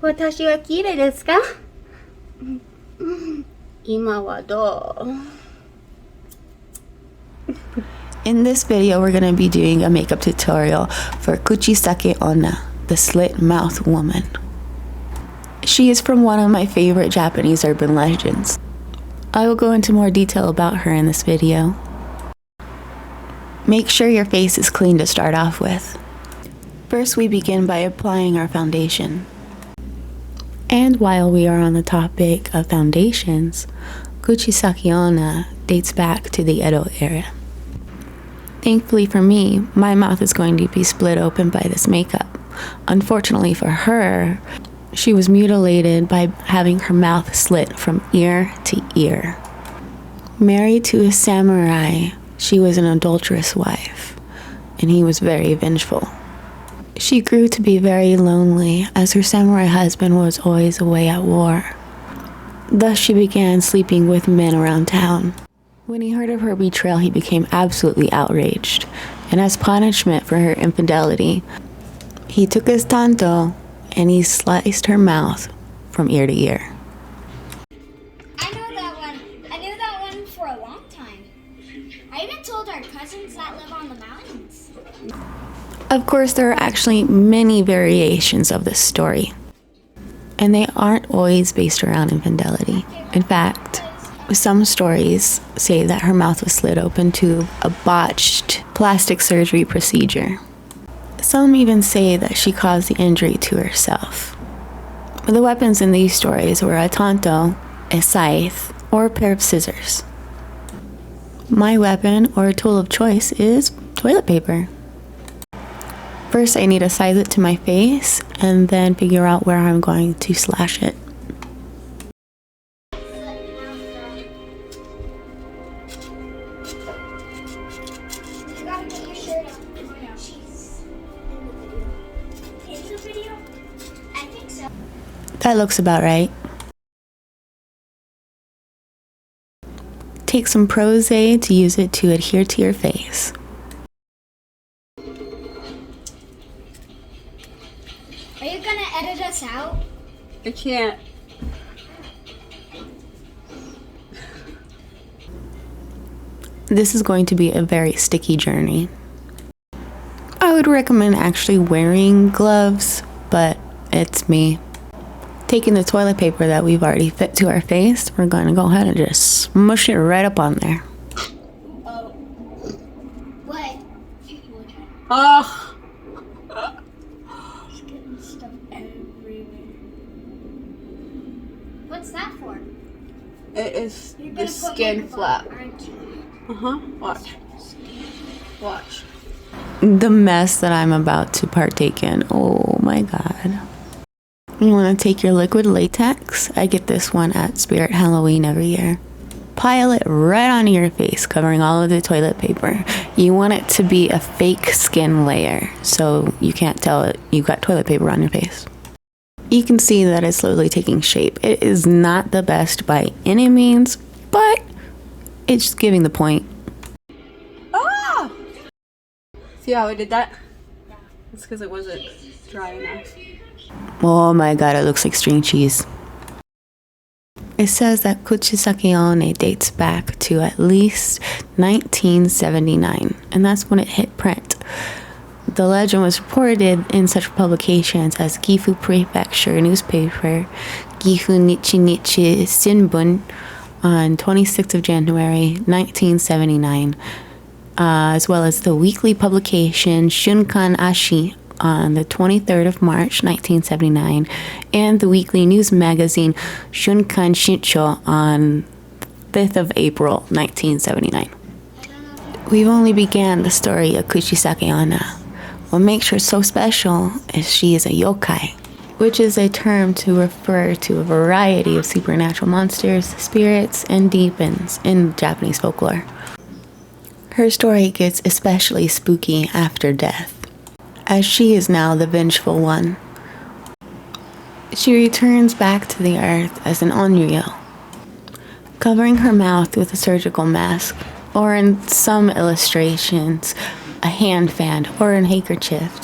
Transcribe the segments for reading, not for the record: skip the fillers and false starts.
私は綺麗ですか？今はどう? In this video, we're going to be doing a makeup tutorial for Kuchisake Onna, the Slit Mouth Woman. She is from one of my favorite Japanese urban legends. I will go into more detail about her in this video. Make sure your face is clean to start off with. First, we begin by applying our foundation. And while we are on the topic of foundations, Kuchisake Onna dates back to the Edo era. Thankfully for me, my mouth is going to be split open by this makeup. Unfortunately for her, she was mutilated by having her mouth slit from ear to ear. Married to a samurai, she was an adulterous wife, and he was very vengeful. She grew to be very lonely as her samurai husband was always away at war. Thus she began sleeping with men around town. When he heard of her betrayal, he became absolutely outraged, and as punishment for her infidelity, he took his tanto and he sliced her mouth from ear to ear. I know that one. I knew that one for a long time. I even told our cousins that live on the mountains. Of course, there are actually many variations of this story, and they aren't always based around infidelity. In fact, some stories say that her mouth was slit open to a botched plastic surgery procedure. Some even say that she caused the injury to herself. But the weapons in these stories were a tanto, a scythe, or a pair of scissors. My weapon or tool of choice is toilet paper. First, I need to size it to my face and then figure out where I'm going to slash it. That looks about right. Take some Prose to use it to adhere to your face. Are you gonna edit us out? I can't. This is going to be a very sticky journey. I would recommend actually wearing gloves, but it's me. Taking the toilet paper that we've already fit to our face, we're going to go ahead and just smush it right up on there. Oh. What? Oh! It's getting stuff everywhere. What's that for? It is You're the gonna put skin makeup flap. on, aren't you? Uh-huh. Watch. Watch. The mess that I'm about to partake in. Oh my god. You want to take your liquid latex. I get this one at Spirit Halloween every year. Pile it right onto your face, covering all of the toilet paper. You want it to be a fake skin layer, so you can't tell it you've got toilet paper on your face. You can see that it's slowly taking shape. It is not the best by any means, but it's just giving the point. Ah! See how I did that? It's because it wasn't dry enough. Oh my god, it looks like string cheese. It says that Kuchisake Onna dates back to at least 1979, and that's when it hit print. The legend was reported in such publications as Gifu Prefecture newspaper, Gifu Nichi Nichi Shinbun, on 26th of January 1979, as well as the weekly publication Shunkan Ashi on the 23rd of March 1979, and the weekly news magazine Shunkan Shincho on 5th of April 1979. We've only began the story of Kuchisake Onna. What makes her so special is she is a yokai, which is a term to refer to a variety of supernatural monsters, spirits, and demons in Japanese folklore. Her story gets especially spooky after death, as she is now the vengeful one. She returns back to the earth as an onryo, covering her mouth with a surgical mask, or in some illustrations, a hand fan or a handkerchief,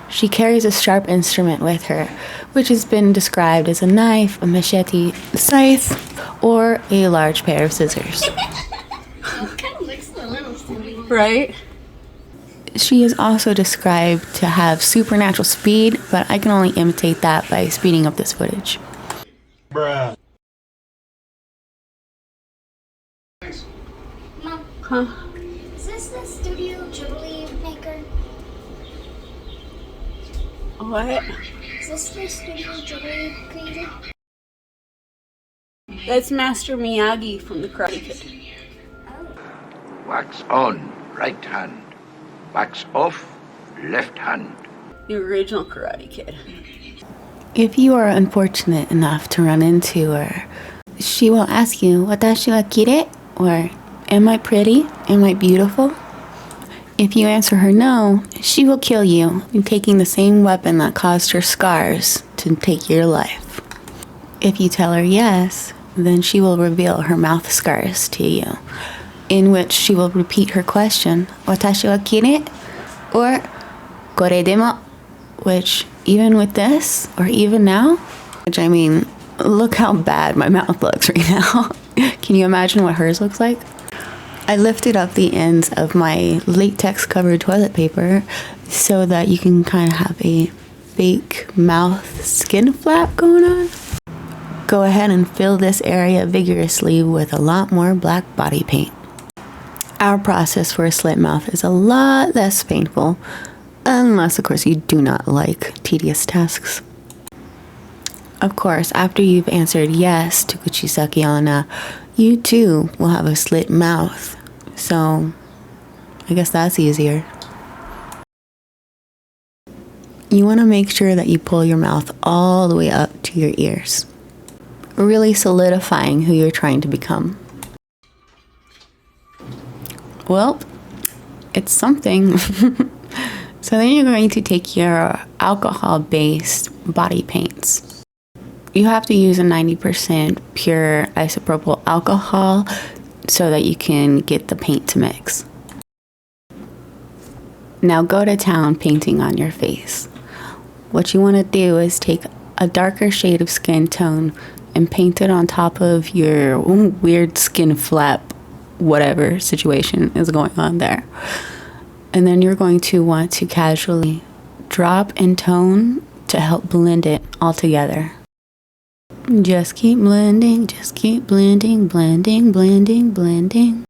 She carries a sharp instrument with her, which has been described as a knife, a machete, a scythe, or a large pair of scissors. It kind of looks a little silly. Right? She is also described to have supernatural speed, but I can only imitate that by speeding up this footage. Bruh. Mom, Huh? is this the Studio Ghibli maker? What? Is this the Studio Ghibli creator? That's Master Miyagi from the Karate Kid. Wax on, right hand. Wax off, left hand. The original Karate Kid. If you are unfortunate enough to run into her, she will ask you, "Watashi wa kirei?" or "Am I pretty? Am I beautiful?" If you answer her no, she will kill you, taking the same weapon that caused her scars to take your life. If you tell her yes, then she will reveal her mouth scars to you, in which she will repeat her question, "Watashi wa kirei?" or "Kore demo?" which, even with this, or even now, which I mean, look how bad my mouth looks right now. Can you imagine what hers looks like? I lifted up the ends of my latex covered toilet paper so that you can kind of have a fake mouth skin flap going on. Go ahead and fill this area vigorously with a lot more black body paint. Our process for a slit mouth is a lot less painful, unless of course you do not like tedious tasks. Of course, after you've answered yes to Kuchisake Onna, you too will have a slit mouth. So, I guess that's easier. You want to make sure that you pull your mouth all the way up to your ears, really solidifying who you're trying to become. Well, it's something. So then you're going to take your alcohol-based body paints. You have to use a 90% pure isopropyl alcohol so that you can get the paint to mix. Now go to town painting on your face. What you want to do is take a darker shade of skin tone and paint it on top of your weird skin flap, whatever situation is going on there. And then you're going to want to casually drop in tone to help blend it all together. Just keep blending, blending, blending, blending.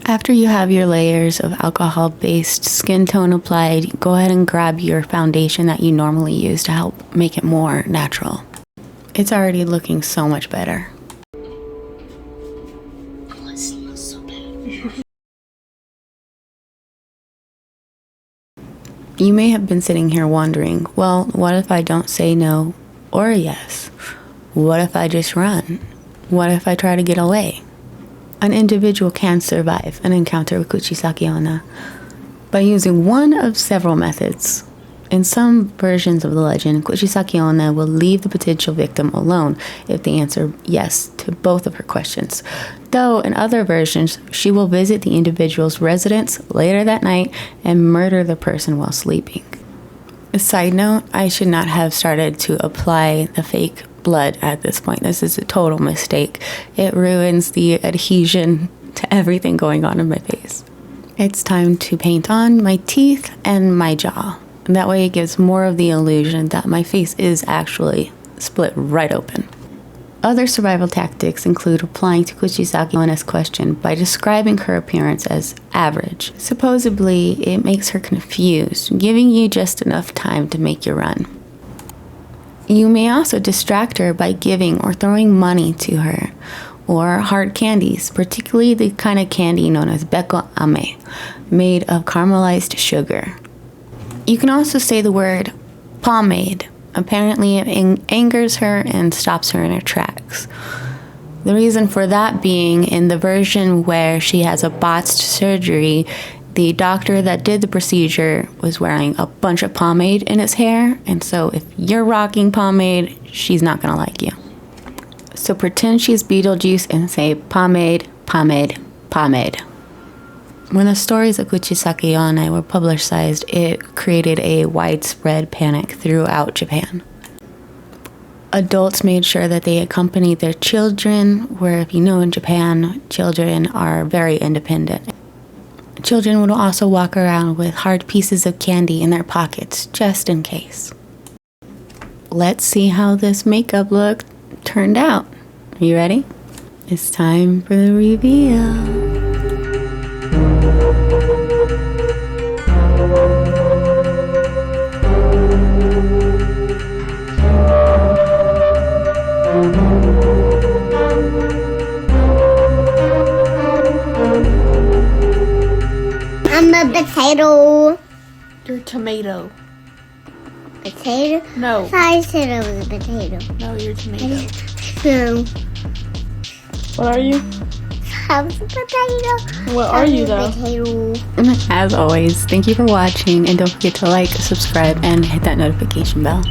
After you have your layers of alcohol-based skin tone applied, go ahead and grab your foundation that you normally use to help make it more natural. It's already looking so much better. Oh, it smells so bad. You may have been sitting here wondering, well, what if I don't say no or yes? What if I just run? What if I try to get away? An individual can survive an encounter with Kuchisake Onna by using one of several methods. In some versions of the legend, Kuchisake Onna will leave the potential victim alone if they answer yes to both of her questions. Though in other versions, she will visit the individual's residence later that night and murder the person while sleeping. A side note, I should not have started to apply the fake blood at this point. This is a total mistake. It ruins the adhesion to everything going on in my face. It's time to paint on my teeth and my jaw. That way it gives more of the illusion that my face is actually split right open. Other survival tactics include replying to Kuchisake Onna's question by describing her appearance as average. Supposedly, it makes her confused, giving you just enough time to make your run. You may also distract her by giving or throwing money to her, or hard candies, particularly the kind of candy known as beko ame, made of caramelized sugar. You can also say the word pomade. Apparently it angers her and stops her in her tracks. The reason for that being, in the version where she has a botched surgery, the doctor that did the procedure was wearing a bunch of pomade in his hair, and so if you're rocking pomade, she's not gonna like you. So pretend she's Beetlejuice and say pomade, pomade, pomade. When the stories of Kuchisake Onna were publicized, it created a widespread panic throughout Japan. Adults made sure that they accompanied their children, where, if you know, in Japan, children are very independent. Children would also walk around with hard pieces of candy in their pockets, just in case. Let's see how this makeup look turned out. Are you ready? It's time for the reveal. I'm a potato. You're a tomato. Potato? No. I said I was a potato. No, you're a tomato. No. What are you? I was a potato. What are you, though? Potato. As always, thank you for watching, and don't forget to like, subscribe, and hit that notification bell.